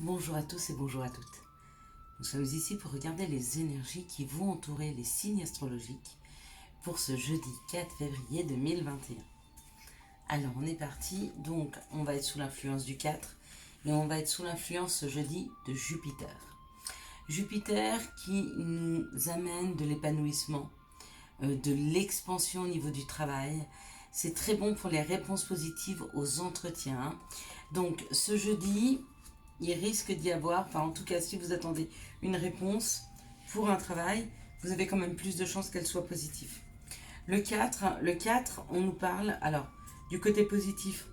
Bonjour à tous et bonjour à toutes. Nous sommes ici pour regarder les énergies qui vont entourer les signes astrologiques pour ce jeudi 4 février 2021. Alors on est parti, donc on va être sous l'influence du 4 et on va être sous l'influence ce jeudi de Jupiter. Jupiter qui nous amène de l'épanouissement, de l'expansion au niveau du travail. C'est très bon pour les réponses positives aux entretiens. Donc ce jeudi, il risque d'y avoir, enfin en tout cas si vous attendez une réponse pour un travail, vous avez quand même plus de chances qu'elle soit positive. Le 4, on nous parle, alors, du côté positif,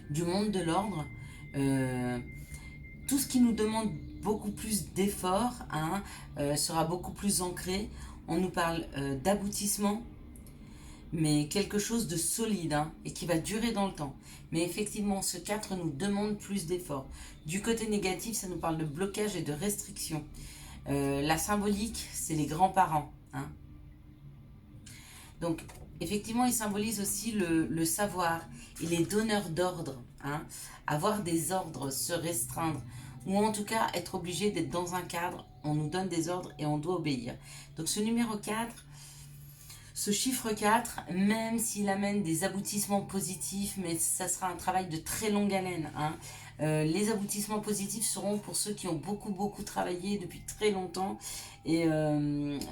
du monde de l'ordre, tout ce qui nous demande beaucoup plus d'efforts sera beaucoup plus ancré. On nous parle d'aboutissement, mais quelque chose de solide et qui va durer dans le temps. Mais effectivement, ce 4 nous demande plus d'efforts. Du côté négatif, ça nous parle de blocage et de restriction. La symbolique, c'est les grands-parents. Donc, effectivement, il symbolise aussi le savoir et les donneurs d'ordre. Avoir des ordres, se restreindre, ou en tout cas être obligé d'être dans un cadre, on nous donne des ordres et on doit obéir. Donc ce numéro 4, ce chiffre 4, même s'il amène des aboutissements positifs, mais ça sera un travail de très longue haleine. Les aboutissements positifs seront pour ceux qui ont beaucoup travaillé depuis très longtemps. Et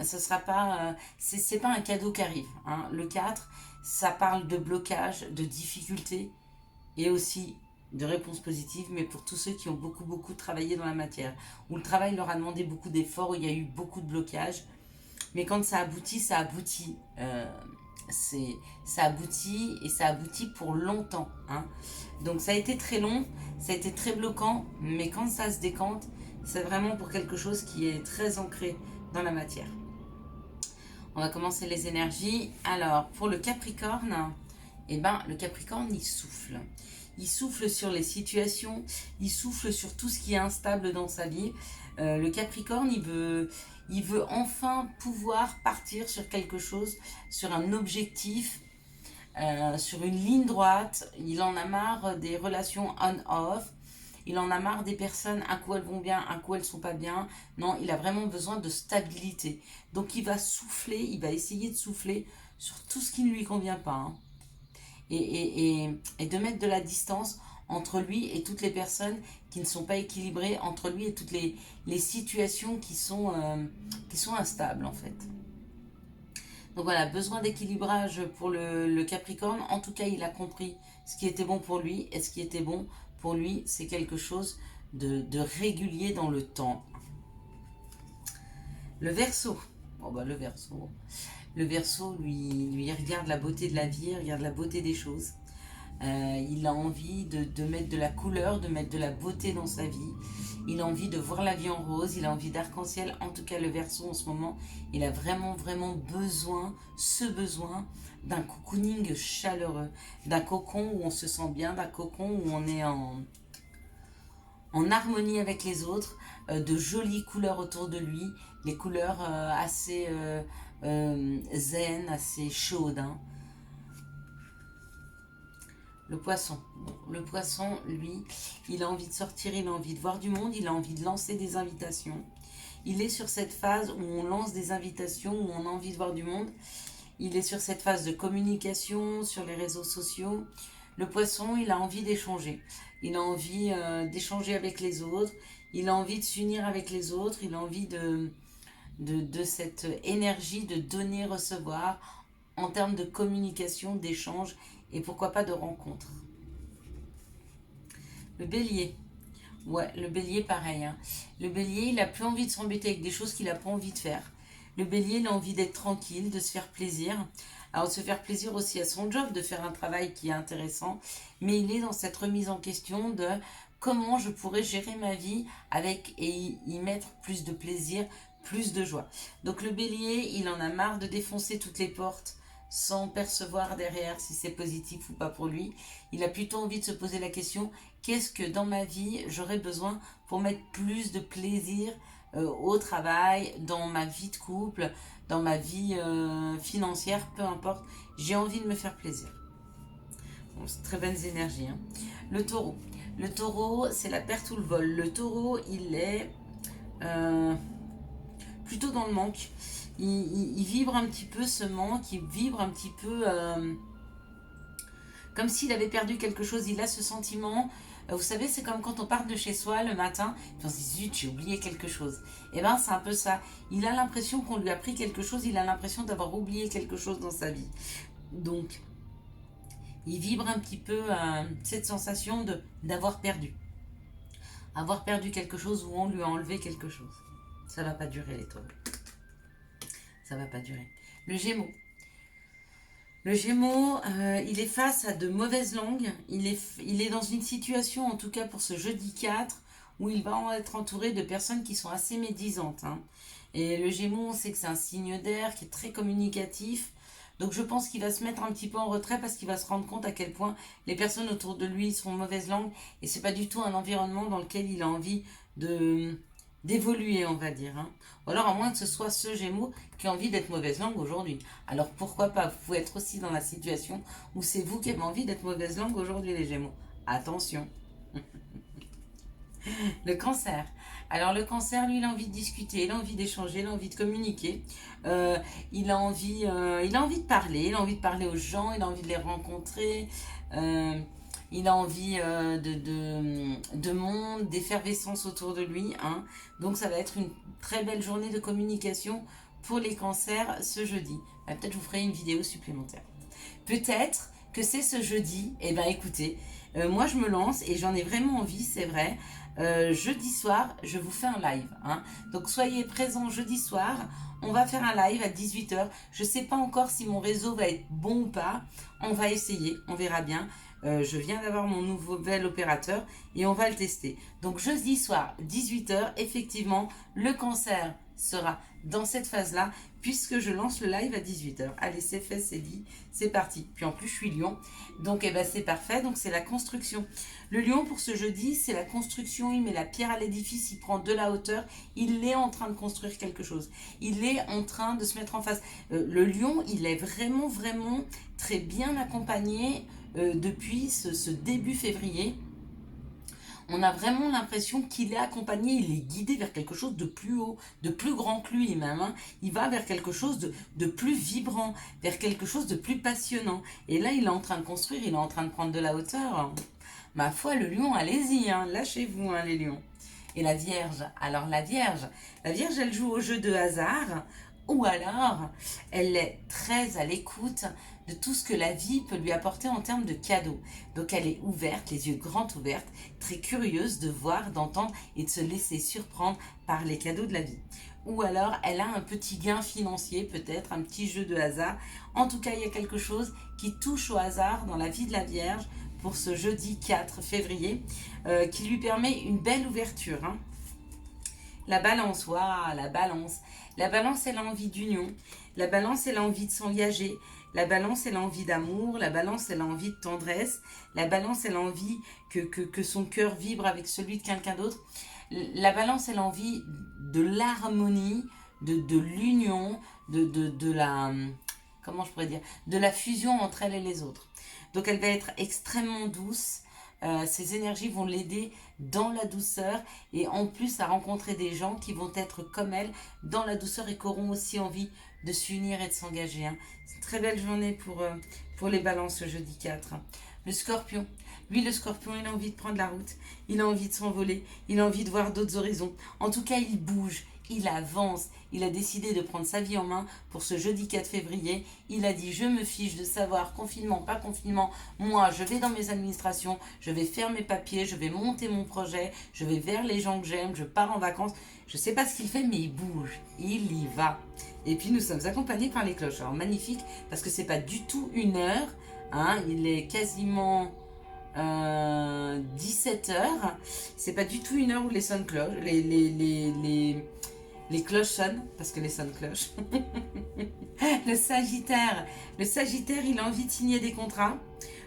ça sera pas, c'est pas un cadeau qui arrive. Le 4, ça parle de blocage, de difficulté et aussi de réponses positives, mais pour tous ceux qui ont beaucoup travaillé dans la matière, où le travail leur a demandé beaucoup d'efforts, où il y a eu beaucoup de blocages. Mais quand ça aboutit, ça aboutit. Ça aboutit et ça aboutit pour longtemps. Donc ça a été très long, ça a été très bloquant, mais quand ça se décante, c'est vraiment pour quelque chose qui est très ancré dans la matière. On va commencer les énergies. Alors, pour le Capricorne, le Capricorne, il souffle. Il souffle sur les situations, il souffle sur tout ce qui est instable dans sa vie. Le Capricorne, il veut enfin pouvoir partir sur quelque chose, sur un objectif, sur une ligne droite. Il en a marre des relations on-off. Il en a marre des personnes, un coup elles vont bien, un coup elles sont pas bien. Non, il a vraiment besoin de stabilité. Donc il va souffler, il va essayer de souffler sur tout ce qui ne lui convient pas. Et de mettre de la distance entre lui et toutes les personnes qui ne sont pas équilibrées, entre lui et toutes les situations qui sont instables en fait. Donc voilà, besoin d'équilibrage pour le Capricorne. En tout cas, il a compris ce qui était bon pour lui. Et ce qui était bon pour lui, c'est quelque chose de régulier dans le temps. Le Verseau. Le Verseau, lui regarde la beauté de la vie, il regarde la beauté des choses. Il a envie de mettre de la couleur, de mettre de la beauté dans sa vie. Il a envie de voir la vie en rose, il a envie d'arc-en-ciel. En tout cas, le Verseau en ce moment, il a vraiment besoin d'un cocooning chaleureux, d'un cocon où on se sent bien, d'un cocon où on est en harmonie avec les autres, de jolies couleurs autour de lui, les couleurs assez zen, assez chaudes. Le poisson. Le poisson, lui, il a envie de sortir, il a envie de voir du monde, il a envie de lancer des invitations. Il est sur cette phase où on lance des invitations, où on a envie de voir du monde. Il est sur cette phase de communication sur les réseaux sociaux. Le poisson, il a envie d'échanger. Il a envie d'échanger avec les autres. Il a envie de s'unir avec les autres. Il a envie de cette énergie de donner, recevoir en termes de communication, d'échange et pourquoi pas de rencontre. Le Bélier. Ouais, le Bélier, pareil. Le Bélier, il n'a plus envie de s'embêter avec des choses qu'il n'a pas envie de faire. Le Bélier, il a envie d'être tranquille, de se faire plaisir. Alors, de se faire plaisir aussi à son job, de faire un travail qui est intéressant. Mais il est dans cette remise en question de comment je pourrais gérer ma vie avec et y mettre plus de plaisir, plus de joie. Donc, le Bélier, il en a marre de défoncer toutes les portes sans percevoir derrière si c'est positif ou pas pour lui. Il a plutôt envie de se poser la question, qu'est-ce que dans ma vie j'aurais besoin pour mettre plus de plaisir au travail, dans ma vie de couple, dans ma vie financière, peu importe. J'ai envie de me faire plaisir. Bon, c'est très bonnes énergies. Le Taureau. Le taureau, c'est la perte ou le vol. Le taureau, il est plutôt dans le manque. Il vibre un petit peu ce manque, il vibre un petit peu comme s'il avait perdu quelque chose. Il a ce sentiment, vous savez, c'est comme quand on part de chez soi le matin, et on se dit zut, j'ai oublié quelque chose. Et bien c'est un peu ça. Il a l'impression qu'on lui a pris quelque chose, il a l'impression d'avoir oublié quelque chose dans sa vie. Donc, il vibre un petit peu cette sensation d'avoir perdu. Avoir perdu quelque chose ou on lui a enlevé quelque chose. Ça va pas durer les taureaux. Ça va pas durer. Le Gémeaux. Le Gémeaux, il est face à de mauvaises langues. Il est dans une situation, en tout cas pour ce jeudi 4, où il va être entouré de personnes qui sont assez médisantes. Hein. Et le Gémeaux, on sait que c'est un signe d'air qui est très communicatif. Donc je pense qu'il va se mettre un petit peu en retrait parce qu'il va se rendre compte à quel point les personnes autour de lui sont mauvaise langue. Et c'est pas du tout un environnement dans lequel il a envie d'évoluer, on va dire. Hein. Ou alors à moins que ce soit ce Gémeaux qui a envie d'être mauvaise langue aujourd'hui. Alors pourquoi pas, vous pouvez être aussi dans la situation où c'est vous qui avez envie d'être mauvaise langue aujourd'hui les Gémeaux. Attention. Le Cancer. Alors le Cancer, lui, il a envie de discuter, il a envie d'échanger, il a envie de communiquer. Il a envie de parler, il a envie de parler aux gens, il a envie de les rencontrer. Il a envie de monde, d'effervescence autour de lui. Hein. Donc ça va être une très belle journée de communication pour les cancers ce jeudi. Peut-être je vous ferai une vidéo supplémentaire. Peut-être que c'est ce jeudi. Eh bien écoutez, moi je me lance et j'en ai vraiment envie, c'est vrai. Jeudi soir, je vous fais un live. Hein. Donc soyez présents jeudi soir. On va faire un live à 18h. Je ne sais pas encore si mon réseau va être bon ou pas. On va essayer, on verra bien. Je viens d'avoir mon nouvel opérateur et on va le tester. Donc jeudi soir, 18h, effectivement, le Cancer sera dans cette phase-là puisque je lance le live à 18h. Allez, c'est fait, c'est dit, c'est parti. Puis en plus, je suis Lion, donc eh ben, c'est parfait. Donc c'est la construction. Le Lion, pour ce jeudi, c'est la construction. Il met la pierre à l'édifice, il prend de la hauteur. Il est en train de construire quelque chose. Il est en train de se mettre en face. Le Lion, il est vraiment, vraiment très bien accompagné depuis ce début février. On a vraiment l'impression qu'il est accompagné, il est guidé vers quelque chose de plus haut, de plus grand que lui même. Hein. Il va vers quelque chose de plus vibrant, vers quelque chose de plus passionnant. Et là, il est en train de construire, il est en train de prendre de la hauteur. Ma foi, le Lion, allez-y, hein, lâchez-vous hein, les lions. Et la Vierge, alors la Vierge, elle joue au jeu de hasard, ou alors elle est très à l'écoute de tout ce que la vie peut lui apporter en termes de cadeaux. Donc elle est ouverte, les yeux grands ouverts, très curieuse de voir, d'entendre et de se laisser surprendre par les cadeaux de la vie. Ou alors elle a un petit gain financier, peut-être un petit jeu de hasard. En tout cas, il y a quelque chose qui touche au hasard dans la vie de la Vierge pour ce jeudi 4 février, qui lui permet une belle ouverture. Hein. La Balance, waouh, la Balance. La Balance, elle a envie d'union. La Balance, elle a envie de s'engager. La Balance, elle a envie d'amour. La Balance, elle a envie de tendresse. La Balance, elle a envie que son cœur vibre avec celui de quelqu'un d'autre. La Balance, elle a envie de l'harmonie, de l'union, de la... Comment je pourrais dire? De la fusion entre elle et les autres. Donc, elle va être extrêmement douce. Ces énergies vont l'aider dans la douceur et en plus à rencontrer des gens qui vont être comme elle dans la douceur et qui auront aussi envie de s'unir et de s'engager. Hein. C'est une très belle journée pour les balances ce jeudi 4. Le Scorpion. Lui, le Scorpion, il a envie de prendre la route, il a envie de s'envoler, il a envie de voir d'autres horizons. En tout cas, il bouge, il avance, il a décidé de prendre sa vie en main pour ce jeudi 4 février. Il a dit, je me fiche de savoir, confinement, pas confinement, moi, je vais dans mes administrations, je vais faire mes papiers, je vais monter mon projet, je vais vers les gens que j'aime, je pars en vacances. Je ne sais pas ce qu'il fait, mais il bouge, il y va. Et puis, nous sommes accompagnés par les cloches. Alors, magnifique, parce que c'est pas du tout une heure, hein, il est quasiment... 17h, c'est pas du tout une heure où les cloches, les cloches sonnent, parce que les cloches. Le Sagittaire, il a envie de signer des contrats.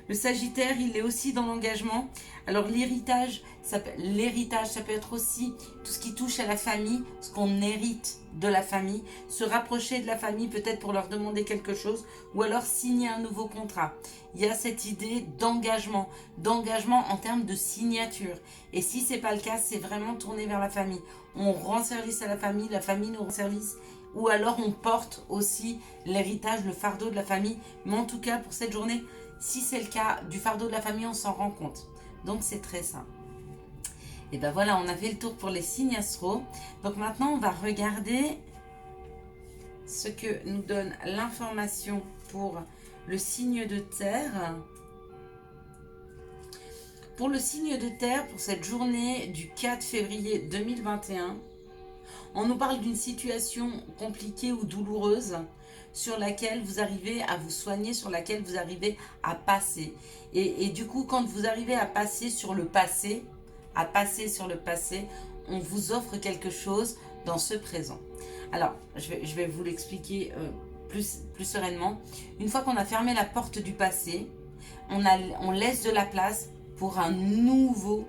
Le Sagittaire, il est aussi dans l'engagement. Alors l'héritage, ça peut être aussi tout ce qui touche à la famille, ce qu'on hérite de la famille, se rapprocher de la famille peut-être pour leur demander quelque chose, ou alors signer un nouveau contrat. Il y a cette idée d'engagement en termes de signature. Et si c'est pas le cas, c'est vraiment tourner vers la famille. On rend service à la famille nous rend service, ou alors on porte aussi l'héritage, le fardeau de la famille. Mais en tout cas, pour cette journée, si c'est le cas du fardeau de la famille, on s'en rend compte. Donc c'est très simple. Et ben voilà, on a fait le tour pour les signes astro. Donc maintenant, on va regarder ce que nous donne l'information pour le signe de terre. Pour le signe de terre, pour cette journée du 4 février 2021, on nous parle d'une situation compliquée ou douloureuse sur laquelle vous arrivez à vous soigner, sur laquelle vous arrivez à passer. Et du coup, quand vous arrivez à passer sur le passé, on vous offre quelque chose dans ce présent. Alors, je vais vous l'expliquer plus sereinement. Une fois qu'on a fermé la porte du passé, on laisse de la place pour un nouveau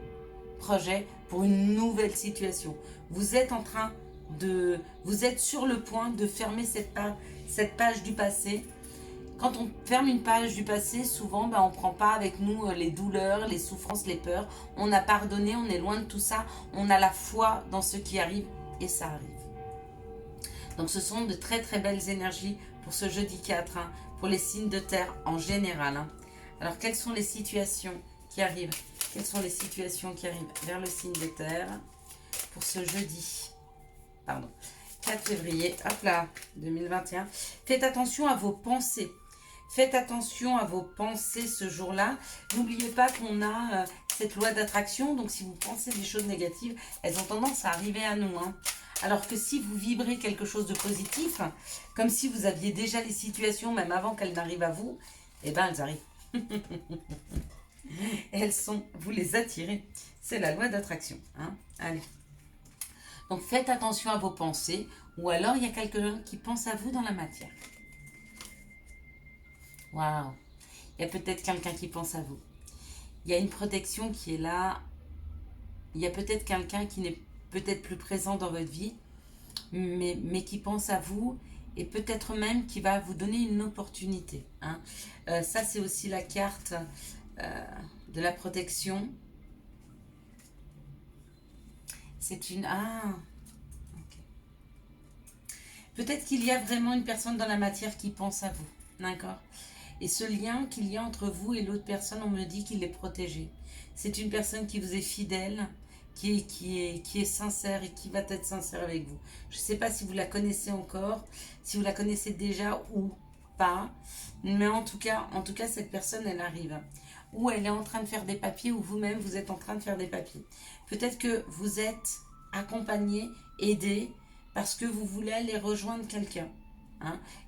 projet, pour une nouvelle situation. Vous êtes sur le point de fermer cette page du passé. Quand on ferme une page du passé, souvent, on ne prend pas avec nous les douleurs, les souffrances, les peurs. On a pardonné, on est loin de tout ça. On a la foi dans ce qui arrive et ça arrive. Donc ce sont de très très belles énergies pour ce jeudi 4, pour les signes de terre en général. Alors quelles sont les situations qui arrivent? Quelles sont les situations qui arrivent vers le signe de terre pour ce jeudi 4 février, 2021. Faites attention à vos pensées. Faites attention à vos pensées ce jour-là. N'oubliez pas qu'on a cette loi d'attraction. Donc, si vous pensez des choses négatives, elles ont tendance à arriver à nous. Alors que si vous vibrez quelque chose de positif, comme si vous aviez déjà les situations, même avant qu'elles n'arrivent à vous, eh bien, elles arrivent. Vous les attirez. C'est la loi d'attraction. Allez. Donc, faites attention à vos pensées. Ou alors, il y a quelqu'un qui pense à vous dans la matière. Waouh! Il y a peut-être quelqu'un qui pense à vous. Il y a une protection qui est là. Il y a peut-être quelqu'un qui n'est peut-être plus présent dans votre vie, mais qui pense à vous et peut-être même qui va vous donner une opportunité. Ça, c'est aussi la carte de la protection. C'est une... okay. Peut-être qu'il y a vraiment une personne dans la matière qui pense à vous. D'accord? Et ce lien qu'il y a entre vous et l'autre personne, on me dit qu'il est protégé. C'est une personne qui vous est fidèle, qui est sincère et qui va être sincère avec vous. Je ne sais pas si vous la connaissez encore, si vous la connaissez déjà ou pas. Mais en tout cas, cette personne, elle arrive. Ou elle est en train de faire des papiers, ou vous-même, vous êtes en train de faire des papiers. Peut-être que vous êtes accompagné, aidé, parce que vous voulez aller rejoindre quelqu'un.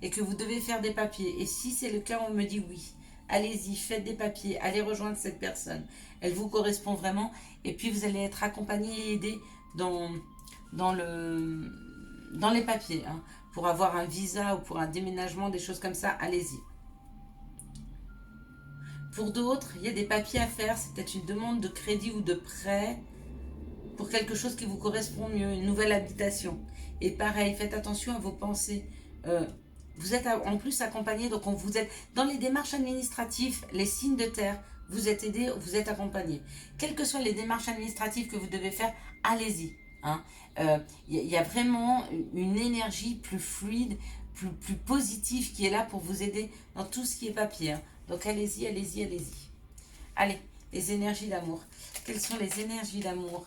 Et que vous devez faire des papiers. Et si c'est le cas, on me dit oui. Allez-y, faites des papiers, allez rejoindre cette personne. Elle vous correspond vraiment. Et puis vous allez être accompagné et aidé dans les papiers. Pour avoir un visa ou pour un déménagement, des choses comme ça, allez-y. Pour d'autres, il y a des papiers à faire. C'est peut-être une demande de crédit ou de prêt pour quelque chose qui vous correspond mieux, une nouvelle habitation. Et pareil, faites attention à vos pensées. Vous êtes en plus accompagné, donc vous êtes dans les démarches administratives, les signes de terre, vous êtes aidé, vous êtes accompagné. Quelles que soient les démarches administratives que vous devez faire, allez-y. Y a vraiment une énergie plus fluide, plus positive qui est là pour vous aider dans tout ce qui est papier. Donc allez-y, allez-y, allez-y. Allez, les énergies d'amour. Quelles sont les énergies d'amour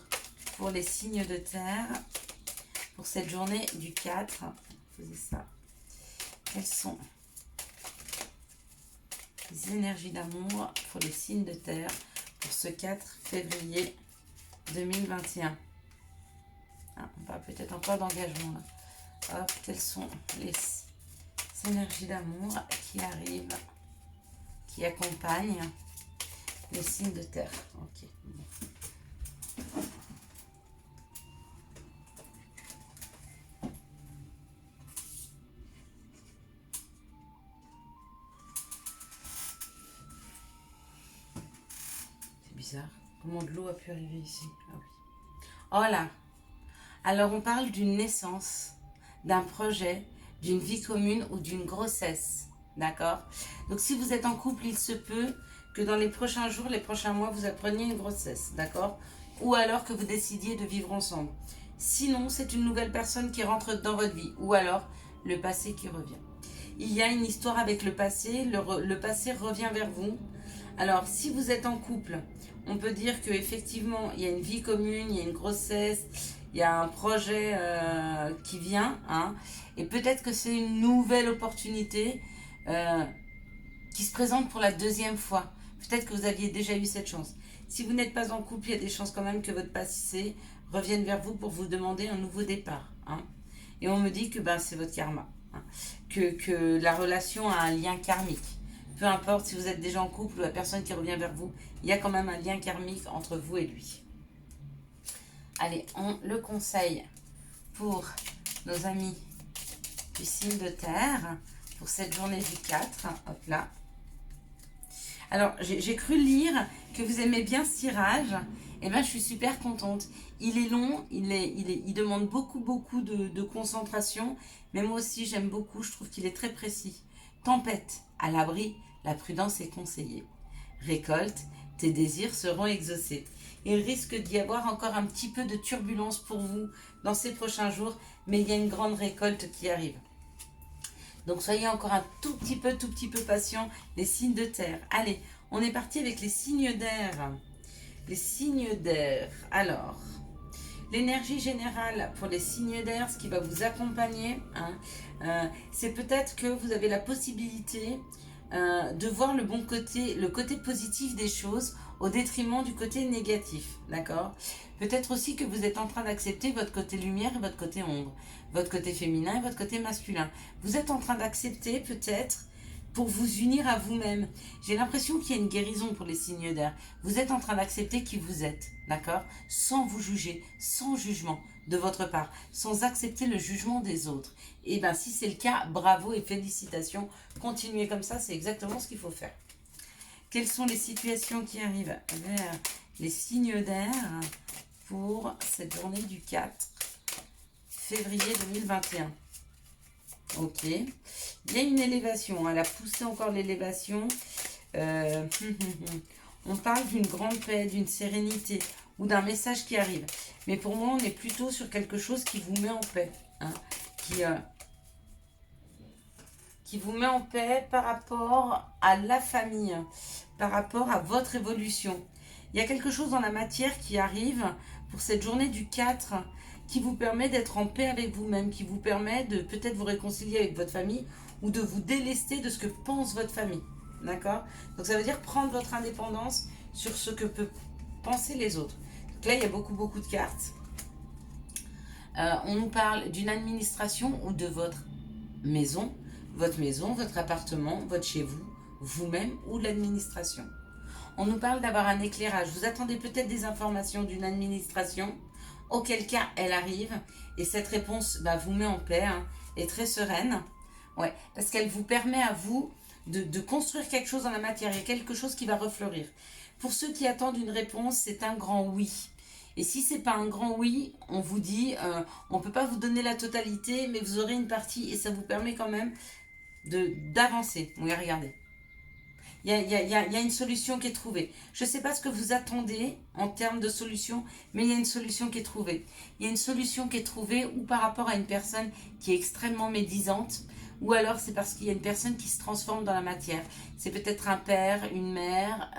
pour les signes de terre pour cette journée du 4? Faisez ça. Quelles sont les énergies d'amour pour les signes de terre pour ce 4 février 2021? On parle peut-être encore d'engagement là. Hop, quelles sont les énergies d'amour qui arrivent, qui accompagnent les signes de terre? Ok. bizarre. Comment de l'eau a pu arriver ici? Ah oui. Oh là. Alors on parle d'une naissance, d'un projet, d'une vie commune ou d'une grossesse. D'accord? Donc si vous êtes en couple, il se peut que dans les prochains jours, les prochains mois, vous appreniez une grossesse. D'accord? Ou alors que vous décidiez de vivre ensemble. Sinon, c'est une nouvelle personne qui rentre dans votre vie. Ou alors, le passé qui revient. Il y a une histoire avec le passé. Le passé revient vers vous. Alors, si vous êtes en couple, on peut dire qu'effectivement, il y a une vie commune, il y a une grossesse, il y a un projet qui vient. Hein, et peut-être que c'est une nouvelle opportunité qui se présente pour la deuxième fois. Peut-être que vous aviez déjà eu cette chance. Si vous n'êtes pas en couple, il y a des chances quand même que votre passé revienne vers vous pour vous demander un nouveau départ. Hein. Et on me dit que c'est votre karma. Hein. Que la relation a un lien karmique. Peu importe si vous êtes déjà en couple ou la personne qui revient vers vous, il y a quand même un lien karmique entre vous et lui. Allez, on le conseille pour nos amis du signe de terre, pour cette journée du 4. Hop là. Alors, j'ai cru lire que vous aimez bien ce tirage. Eh bien, je suis super contente. Il est long, il demande beaucoup de concentration. Mais moi aussi, j'aime beaucoup. Je trouve qu'il est très précis. Tempête, à l'abri, la prudence est conseillée. Récolte, tes désirs seront exaucés. Il risque d'y avoir encore un petit peu de turbulence pour vous dans ces prochains jours. Mais il y a une grande récolte qui arrive. Donc soyez encore un tout petit peu patient, les signes de terre. Allez, on est parti avec les signes d'air. Les signes d'air. Alors, l'énergie générale pour les signes d'air, ce qui va vous accompagner, hein, c'est peut-être que vous avez la possibilité de voir le côté positif des choses au détriment du côté négatif, d'accord? Peut-être aussi que vous êtes en train d'accepter votre côté lumière et votre côté ombre, votre côté féminin et votre côté masculin. Vous êtes en train d'accepter peut-être pour vous unir à vous-même. J'ai l'impression qu'il y a une guérison pour les signes d'air. Vous êtes en train d'accepter qui vous êtes, d'accord? Sans vous juger, sans jugement de votre part, sans accepter le jugement des autres. Et bien si c'est le cas, bravo et félicitations. Continuez comme ça, c'est exactement ce qu'il faut faire. Quelles sont les situations qui arrivent vers les signes d'air pour cette journée du 4 février 2021? Ok. Il y a une élévation. Elle a poussé encore l'élévation. On parle d'une grande paix, d'une sérénité ou d'un message qui arrive. Mais pour moi, on est plutôt sur quelque chose qui vous met en paix. Hein, qui vous met en paix par rapport à la famille, par rapport à votre évolution. Il y a quelque chose dans la matière qui arrive pour cette journée du 4 qui vous permet d'être en paix avec vous-même, qui vous permet de peut-être vous réconcilier avec votre famille ou de vous délester de ce que pense votre famille. D'accord? Donc ça veut dire prendre votre indépendance sur ce que peuvent penser les autres. Donc là, il y a beaucoup de cartes. On nous parle d'une administration ou de votre maison, votre appartement, votre chez vous, vous-même ou l'administration. On nous parle d'avoir un éclairage. Vous attendez peut-être des informations d'une administration, auquel cas elle arrive, et cette réponse vous met en paix, hein, et très sereine. Ouais, parce qu'elle vous permet à vous de construire quelque chose dans la matière. Il y a quelque chose qui va refleurir. Pour ceux qui attendent une réponse, c'est un grand oui. Et si ce n'est pas un grand oui, on vous dit, on ne peut pas vous donner la totalité, mais vous aurez une partie, et ça vous permet quand même d'avancer. Oui, regardez. Il y a une solution qui est trouvée. Je ne sais pas ce que vous attendez en termes de solution, mais il y a une solution qui est trouvée. Il y a une solution qui est trouvée ou par rapport à une personne qui est extrêmement médisante, ou alors c'est parce qu'il y a une personne qui se transforme dans la matière. C'est peut-être un père, une mère,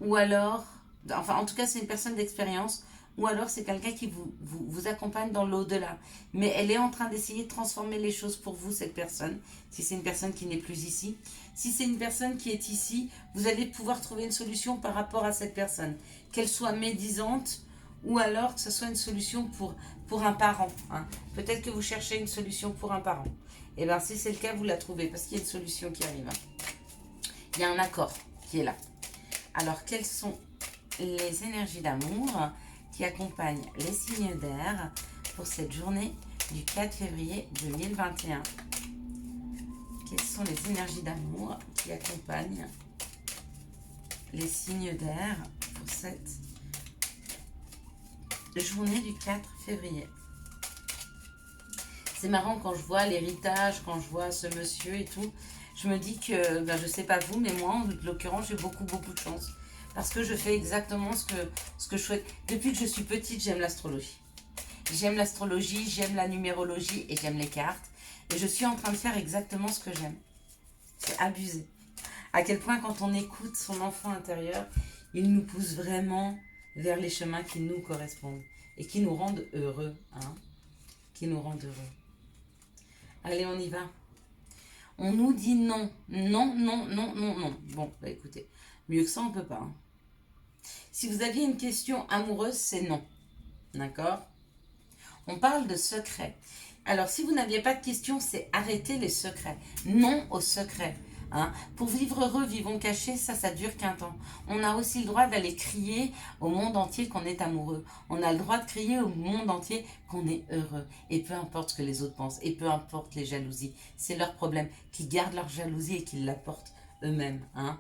ou alors, enfin en tout cas c'est une personne d'expérience, ou alors c'est quelqu'un qui vous accompagne dans l'au-delà. Mais elle est en train d'essayer de transformer les choses pour vous, cette personne, si c'est une personne qui n'est plus ici. Si c'est une personne qui est ici, vous allez pouvoir trouver une solution par rapport à cette personne. Qu'elle soit médisante, ou alors que ce soit une solution pour un parent. Hein. Peut-être que vous cherchez une solution pour un parent. Et bien si c'est le cas, vous la trouvez, parce qu'il y a une solution qui arrive. Il y a un accord qui est là. Alors, quelles sont les énergies d'amour qui accompagnent les signes d'air pour cette journée du 4 février 2021? Quelles sont les énergies d'amour qui accompagnent les signes d'air pour cette journée du 4 février. C'est marrant quand je vois l'héritage, quand je vois ce monsieur et tout, je me dis que, ben, je sais pas vous, mais moi, en l'occurrence, j'ai beaucoup de chance. Parce que je fais exactement ce que je souhaite. Depuis que je suis petite, j'aime l'astrologie. J'aime l'astrologie, j'aime la numérologie et j'aime les cartes. Et je suis en train de faire exactement ce que j'aime. C'est abusé. À quel point quand on écoute son enfant intérieur, il nous pousse vraiment vers les chemins qui nous correspondent. Et qui nous rendent heureux. Hein, qui nous rendent heureux. Allez, on y va. On nous dit non. Non, non, non, non, non. Bon, bah écoutez, mieux que ça, on peut pas. Hein. Si vous aviez une question amoureuse, c'est non. D'accord? On parle de secret. Alors, si vous n'aviez pas de questions, c'est arrêter les secrets. Non aux secrets. Hein. Pour vivre heureux, vivons cachés, ça dure qu'un temps. On a aussi le droit d'aller crier au monde entier qu'on est amoureux. On a le droit de crier au monde entier qu'on est heureux. Et peu importe ce que les autres pensent, et peu importe les jalousies, c'est leur problème. Qu'ils gardent leur jalousie et qu'ils la portent eux-mêmes. Hein.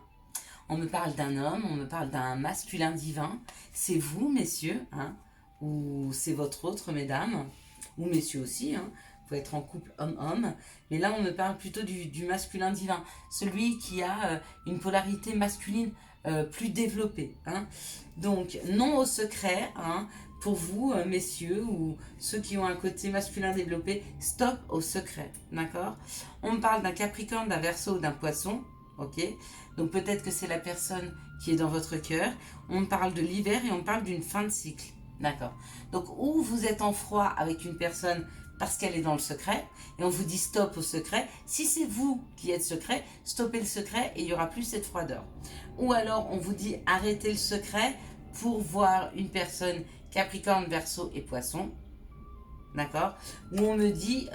On me parle d'un homme, on me parle d'un masculin divin. C'est vous, messieurs, hein, ou c'est votre autre, mesdames, ou messieurs aussi, hein. Vous pouvez être en couple homme-homme, mais là on me parle plutôt du masculin divin, celui qui a une polarité masculine plus développée. Hein. Donc non au secret, hein, pour vous messieurs ou ceux qui ont un côté masculin développé, stop au secret, d'accord? On me parle d'un Capricorne, d'un Verseau ou d'un Poisson, ok? Donc peut-être que c'est la personne qui est dans votre cœur. On me parle de l'hiver et on me parle d'une fin de cycle, d'accord? Donc ou vous êtes en froid avec une personne parce qu'elle est dans le secret, et on vous dit stop au secret. Si c'est vous qui êtes secret, stoppez le secret et il n'y aura plus cette froideur. Ou alors on vous dit arrêtez le secret pour voir une personne Capricorne, Verseau et Poisson, d'accord? Ou on me dit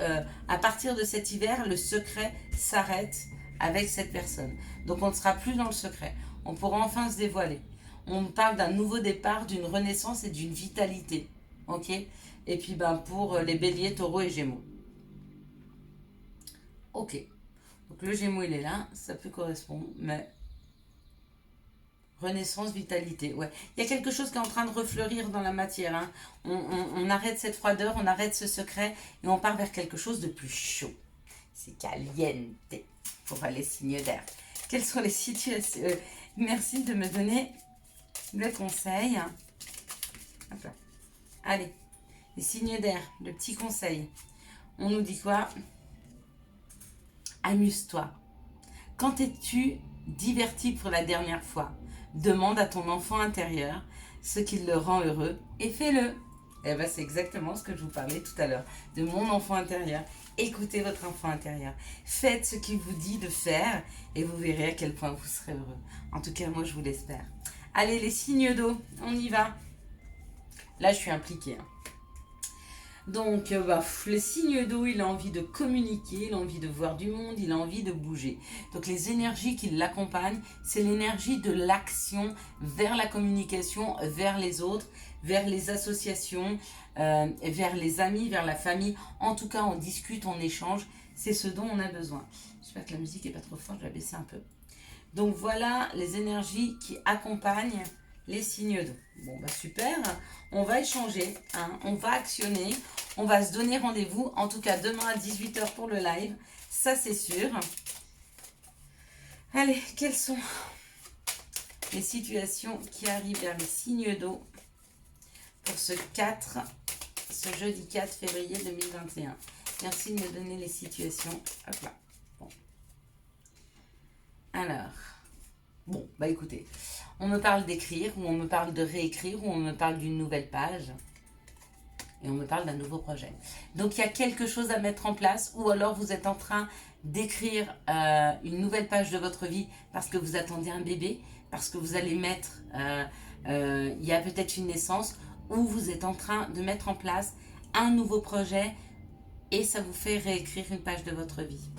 à partir de cet hiver, le secret s'arrête avec cette personne. Donc on ne sera plus dans le secret, on pourra enfin se dévoiler. On parle d'un nouveau départ, d'une renaissance et d'une vitalité, ok? Et puis ben, pour les béliers, taureaux et gémeaux. Ok. Donc le gémeaux, il est là. Ça peut correspondre. Mais renaissance, vitalité. Ouais. Il y a quelque chose qui est en train de refleurir dans la matière. Hein. On arrête cette froideur, on arrête ce secret. Et on part vers quelque chose de plus chaud. C'est caliente. Pour les signes d'air. Quelles sont les situations merci de me donner le conseil. Hop là. Allez. Les signes d'air, le petit conseil. On nous dit quoi? Amuse-toi. Quand es-tu diverti pour la dernière fois? Demande à ton enfant intérieur ce qui le rend heureux et fais-le. Et ben, c'est exactement ce que je vous parlais tout à l'heure, de mon enfant intérieur. Écoutez votre enfant intérieur. Faites ce qu'il vous dit de faire et vous verrez à quel point vous serez heureux. En tout cas, moi, je vous l'espère. Allez, les signes d'eau, on y va. Là, je suis impliquée. Hein. Donc, le signe d'eau, il a envie de communiquer, il a envie de voir du monde, il a envie de bouger. Donc, les énergies qui l'accompagnent, c'est l'énergie de l'action vers la communication, vers les autres, vers les associations, vers les amis, vers la famille. En tout cas, on discute, on échange. C'est ce dont on a besoin. J'espère que la musique n'est pas trop forte, je vais la baisser un peu. Donc, voilà les énergies qui accompagnent les signes d'eau. Bon, bah super, on va échanger, hein, on va actionner, on va se donner rendez-vous, en tout cas demain à 18 h pour le live, ça c'est sûr. Allez, quelles sont les situations qui arrivent vers les signes d'eau pour ce jeudi 4 février 2021. Merci de me donner les situations. Hop là. Bon. Alors... Bon, bah écoutez, on me parle d'écrire, ou on me parle de réécrire, ou on me parle d'une nouvelle page, et on me parle d'un nouveau projet. Donc il y a quelque chose à mettre en place, ou alors vous êtes en train d'écrire une nouvelle page de votre vie parce que vous attendez un bébé, parce que vous allez mettre, il y a peut-être une naissance, ou vous êtes en train de mettre en place un nouveau projet, et ça vous fait réécrire une page de votre vie.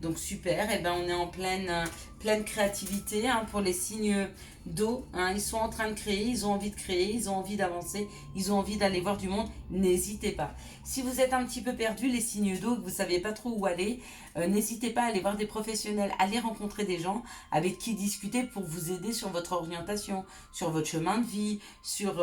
Donc super, et ben on est en pleine pleine créativité hein, pour les signes d'eau. Hein, ils sont en train de créer, ils ont envie de créer, ils ont envie d'avancer, ils ont envie d'aller voir du monde. N'hésitez pas. Si vous êtes un petit peu perdu, les signes d'eau, que vous ne savez pas trop où aller, n'hésitez pas à aller voir des professionnels, aller rencontrer des gens avec qui discuter pour vous aider sur votre orientation, sur votre chemin de vie, sur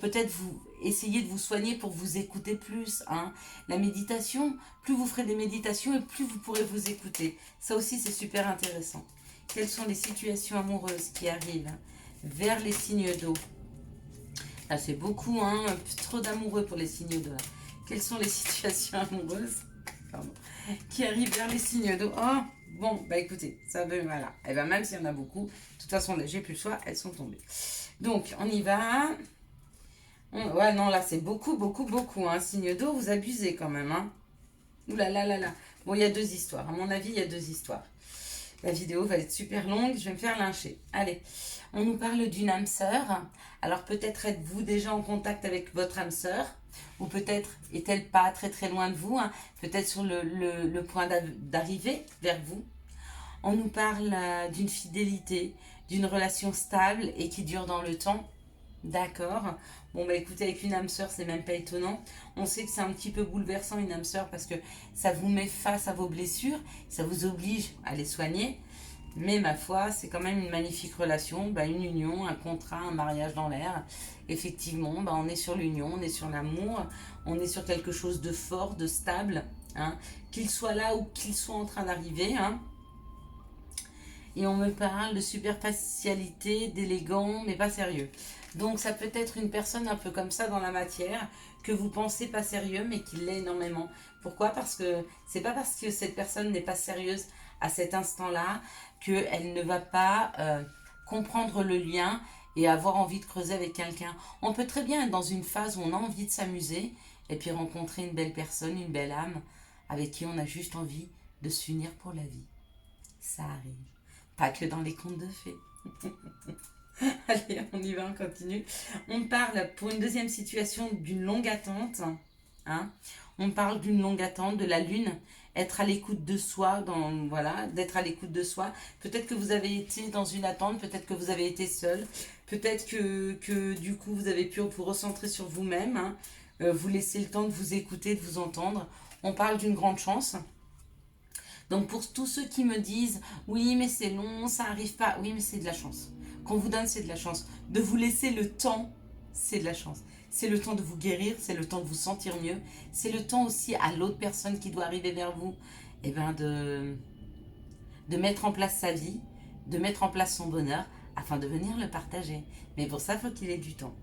peut-être vous essayer de vous soigner pour vous écouter plus. Hein. La méditation, plus vous ferez des méditations et plus vous pourrez vous écouter. Ça aussi, c'est super intéressant. Quelles sont les situations amoureuses qui arrivent vers les signes d'eau? Là, c'est beaucoup, hein, trop d'amoureux pour les signes d'eau. Quelles sont les situations amoureuses qui arrivent vers les signes d'eau? Oh, bon, bah écoutez, ça veut, voilà. Et ben même s'il y en a beaucoup, de toute façon, j'ai plus le choix, elles sont tombées. Donc, on y va. Ouais, non, là, c'est beaucoup, beaucoup, beaucoup. Hein. Signe d'eau, vous abusez quand même. Hein. Ouh là là là là. Bon, il y a 2 histoires. À mon avis, il y a 2 histoires. La vidéo va être super longue, je vais me faire lyncher. Allez, on nous parle d'une âme sœur. Alors peut-être êtes-vous déjà en contact avec votre âme sœur, ou peut-être est-elle pas très très loin de vous, hein, peut-être sur le point d'arriver vers vous. On nous parle d'une fidélité, d'une relation stable et qui dure dans le temps. D'accord. Bon, bah écoutez, avec une âme sœur, c'est même pas étonnant. On sait que c'est un petit peu bouleversant, une âme sœur, parce que ça vous met face à vos blessures, ça vous oblige à les soigner. Mais ma foi, c'est quand même une magnifique relation, bah, une union, un contrat, un mariage dans l'air. Effectivement, bah, on est sur l'union, on est sur l'amour, on est sur quelque chose de fort, de stable. Hein. Qu'il soit là ou qu'il soit en train d'arriver, hein. Et on me parle de superficialité, d'élégant, mais pas sérieux. Donc ça peut être une personne un peu comme ça dans la matière, que vous pensez pas sérieux, mais qui l'est énormément. Pourquoi? Parce que c'est pas parce que cette personne n'est pas sérieuse à cet instant-là, qu'elle ne va pas comprendre le lien et avoir envie de creuser avec quelqu'un. On peut très bien être dans une phase où on a envie de s'amuser, et puis rencontrer une belle personne, une belle âme, avec qui on a juste envie de s'unir pour la vie. Ça arrive. Pas que dans les contes de fées. Allez, on y va, on continue. On parle pour une deuxième situation d'une longue attente. Hein. On parle d'une longue attente, de la lune, être à l'écoute de soi, voilà, d'être à l'écoute de soi. Peut-être que vous avez été dans une attente, peut-être que vous avez été seul, peut-être que du coup vous avez pu vous recentrer sur vous-même, hein, vous laisser le temps de vous écouter, de vous entendre. On parle d'une grande chance. Donc pour tous ceux qui me disent « Oui, mais c'est long, ça n'arrive pas », oui, mais c'est de la chance. Qu'on vous donne, c'est de la chance. De vous laisser le temps, c'est de la chance. C'est le temps de vous guérir, c'est le temps de vous sentir mieux. C'est le temps aussi à l'autre personne qui doit arriver vers vous, eh ben de mettre en place sa vie, de mettre en place son bonheur, afin de venir le partager. Mais pour ça, il faut qu'il ait du temps.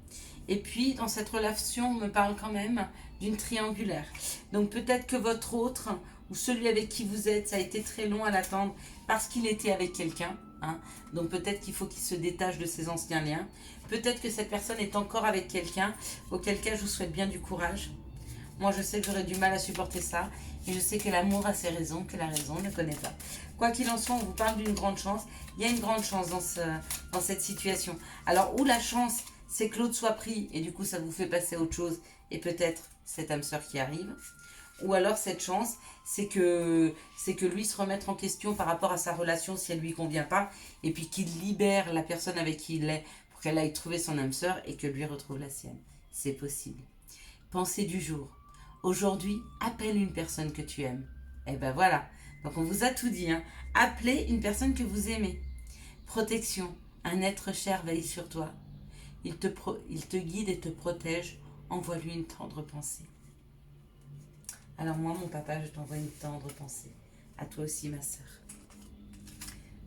Et puis, dans cette relation, on me parle quand même d'une triangulaire. Donc peut-être que votre autre, ou celui avec qui vous êtes, ça a été très long à l'attendre parce qu'il était avec quelqu'un. Hein. Donc peut-être qu'il faut qu'il se détache de ses anciens liens. Peut-être que cette personne est encore avec quelqu'un, auquel cas je vous souhaite bien du courage. Moi, je sais que j'aurais du mal à supporter ça. Et je sais que l'amour a ses raisons, que la raison ne connaît pas. Quoi qu'il en soit, on vous parle d'une grande chance. Il y a une grande chance dans cette situation. Alors, où la chance, c'est que l'autre soit pris et du coup, ça vous fait passer à autre chose. Et peut-être cette âme sœur qui arrive. Ou alors, cette chance, c'est que lui se remettre en question par rapport à sa relation si elle ne lui convient pas. Et puis qu'il libère la personne avec qui il est pour qu'elle aille trouver son âme sœur et que lui retrouve la sienne. C'est possible. Pensée du jour. Aujourd'hui, appelle une personne que tu aimes. Et ben voilà. Donc on vous a tout dit. Hein. Appelez une personne que vous aimez. Protection. Un être cher veille sur toi. Il te guide et te protège. Envoie-lui une tendre pensée. Alors moi, mon papa, je t'envoie une tendre pensée. À toi aussi, ma sœur.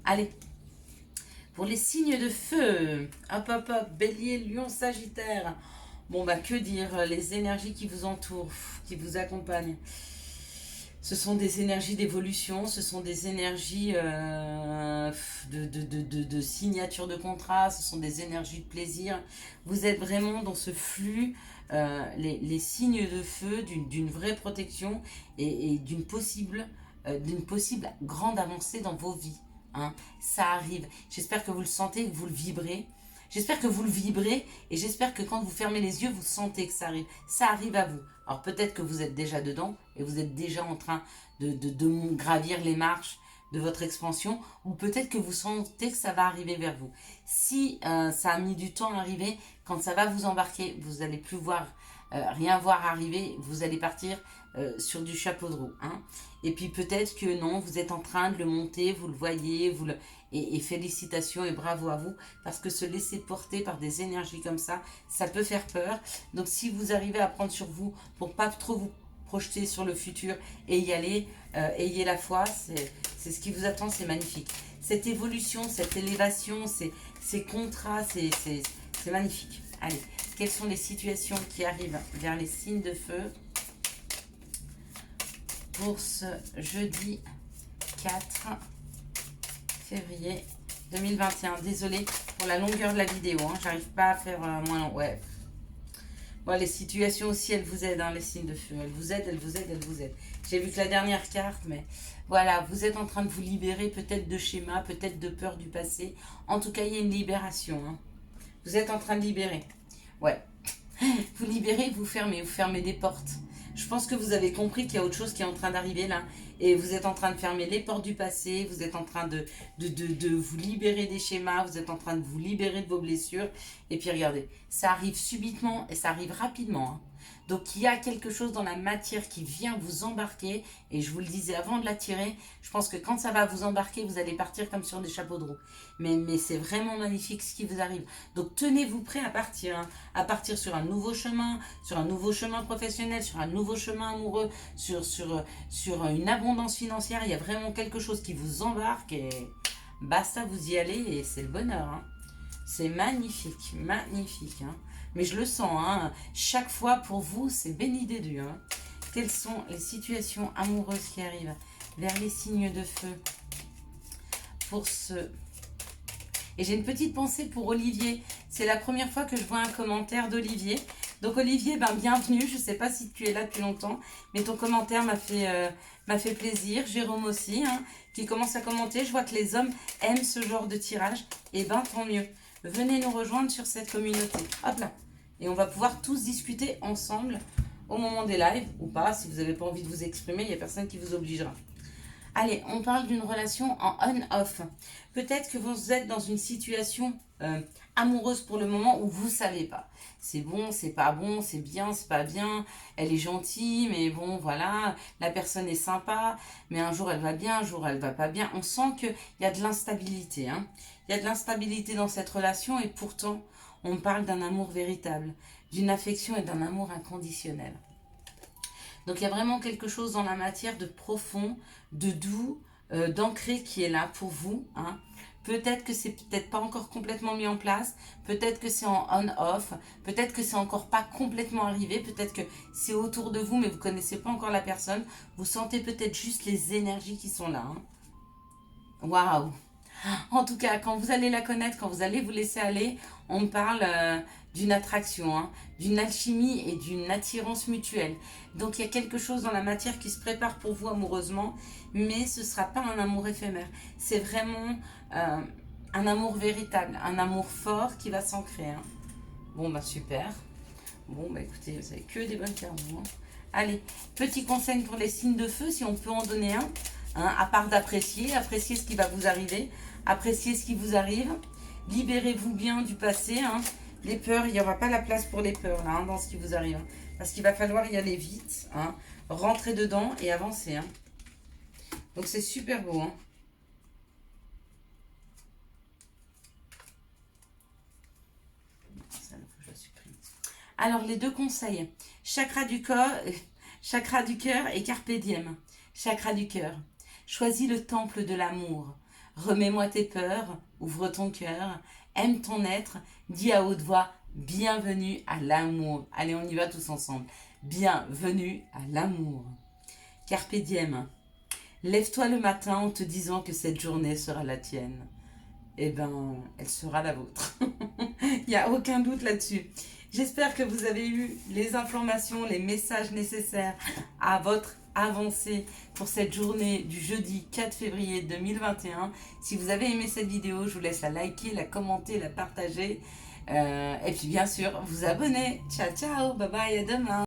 Allez. Pour les signes de feu. Hop, hop, hop. Bélier, Lion, Sagittaire. Bon, bah, que dire, les énergies qui vous entourent, qui vous accompagnent. Ce sont des énergies d'évolution, ce sont des énergies de signature de contrat, ce sont des énergies de plaisir. Vous êtes vraiment dans ce flux, les signes de feu d'une vraie protection et d'une possible grande avancée dans vos vies. Hein. Ça arrive. J'espère que vous le sentez, que vous le vibrez. J'espère que vous le vibrez et j'espère que quand vous fermez les yeux, vous sentez que ça arrive. Ça arrive à vous. Alors peut-être que vous êtes déjà dedans et vous êtes déjà en train de gravir les marches de votre expansion, ou peut-être que vous sentez que ça va arriver vers vous. Si ça a mis du temps à arriver, quand ça va vous embarquer, vous n'allez plus voir, rien voir arriver, vous allez partir sur du chapeau de roue. Hein. Et puis peut-être que non, vous êtes en train de le monter, vous le voyez, et félicitations et bravo à vous, parce que se laisser porter par des énergies comme ça peut faire peur. Donc si vous arrivez à prendre sur vous pour pas trop vous projeter sur le futur et y aller, ayez la foi, c'est ce qui vous attend, c'est magnifique. Cette évolution, cette élévation, ces contrats, c'est magnifique. Allez, quelles sont les situations qui arrivent vers les signes de feu pour ce jeudi 4 février 2021. Désolée pour la longueur de la vidéo, hein. J'arrive pas à faire moins long. Ouais. Bon, les situations aussi, elles vous aident, hein, les signes de feu. Elles vous aident, elles vous aident, elles vous aident. J'ai vu que la dernière carte, mais voilà, vous êtes en train de vous libérer peut-être de schémas, peut-être de peur du passé. En tout cas, il y a une libération. Hein. Vous êtes en train de libérer. Ouais. Vous libérez, vous fermez des portes. Je pense que vous avez compris qu'il y a autre chose qui est en train d'arriver là. Et vous êtes en train de fermer les portes du passé. Vous êtes en train de vous libérer des schémas. Vous êtes en train de vous libérer de vos blessures. Et puis regardez, ça arrive subitement et ça arrive rapidement. Hein. Donc il y a quelque chose dans la matière qui vient vous embarquer. Et je vous le disais avant de la tirer, je pense que quand ça va vous embarquer, vous allez partir comme sur des chapeaux de roue. Mais c'est vraiment magnifique ce qui vous arrive. Donc tenez-vous prêt à partir. Hein, à partir sur un nouveau chemin professionnel, sur un nouveau chemin amoureux, sur une abondance financière. Il y a vraiment quelque chose qui vous embarque et basta, vous y allez et c'est le bonheur. Hein. C'est magnifique, magnifique. Hein. Mais je le sens, hein. Chaque fois pour vous, c'est béni des dieux. Hein. Quelles sont les situations amoureuses qui arrivent vers les signes de feu pour ce... Et j'ai une petite pensée pour Olivier. C'est la première fois que je vois un commentaire d'Olivier. Donc Olivier, bienvenue. Je ne sais pas si tu es là depuis longtemps, mais ton commentaire m'a fait plaisir. Jérôme aussi, hein, qui commence à commenter. Je vois que les hommes aiment ce genre de tirage. Et tant mieux. Venez nous rejoindre sur cette communauté. Hop là. Et on va pouvoir tous discuter ensemble au moment des lives, ou pas. Si vous n'avez pas envie de vous exprimer, il n'y a personne qui vous obligera. Allez, on parle d'une relation en on-off. Peut-être que vous êtes dans une situation amoureuse pour le moment où vous ne savez pas. C'est bon, c'est pas bon, c'est bien, c'est pas bien. Elle est gentille, mais bon, voilà. La personne est sympa, mais un jour elle va bien, un jour elle va pas bien. On sent qu'il y a de l'instabilité. Hein. Il y a de l'instabilité dans cette relation et pourtant, on parle d'un amour véritable, d'une affection et d'un amour inconditionnel. Donc il y a vraiment quelque chose dans la matière de profond, de doux, d'ancré qui est là pour vous. Hein. Peut-être que c'est peut-être pas encore complètement mis en place, peut-être que c'est en on-off, peut-être que c'est encore pas complètement arrivé, peut-être que c'est autour de vous mais vous connaissez pas encore la personne. Vous sentez peut-être juste les énergies qui sont là. Hein. Waouh! En tout cas, quand vous allez la connaître, quand vous allez vous laisser aller, on parle d'une attraction, hein, d'une alchimie et d'une attirance mutuelle. Donc il y a quelque chose dans la matière qui se prépare pour vous amoureusement, mais ce ne sera pas un amour éphémère. C'est vraiment un amour véritable, un amour fort qui va s'ancrer. Hein. Bon, super. Bon, écoutez, vous avez que des bonnes cartes. Hein. Allez, petit conseil pour les signes de feu, si on peut en donner un. Hein, à part d'apprécier ce qui va vous arriver, appréciez ce qui vous arrive, libérez-vous bien du passé. Hein. Les peurs, il n'y aura pas la place pour les peurs là, hein, dans ce qui vous arrive. Hein, parce qu'il va falloir y aller vite, hein, rentrer dedans et avancer. Hein. Donc c'est super beau. Hein. Ça, faut que je la supprime. Alors les deux conseils, chakra du cœur et carpe diem. Chakra du cœur. Choisis le temple de l'amour. Remets-moi tes peurs, ouvre ton cœur, aime ton être, dis à haute voix, bienvenue à l'amour. Allez, on y va tous ensemble. Bienvenue à l'amour. Carpe diem. Lève-toi le matin en te disant que cette journée sera la tienne. Elle sera la vôtre. Il n'y a aucun doute là-dessus. J'espère que vous avez eu les informations, les messages nécessaires à votre avancée pour cette journée du jeudi 4 février 2021. Si vous avez aimé cette vidéo, je vous laisse la liker, la commenter, la partager. Et puis bien sûr, vous abonner. Ciao, ciao, bye bye, à demain.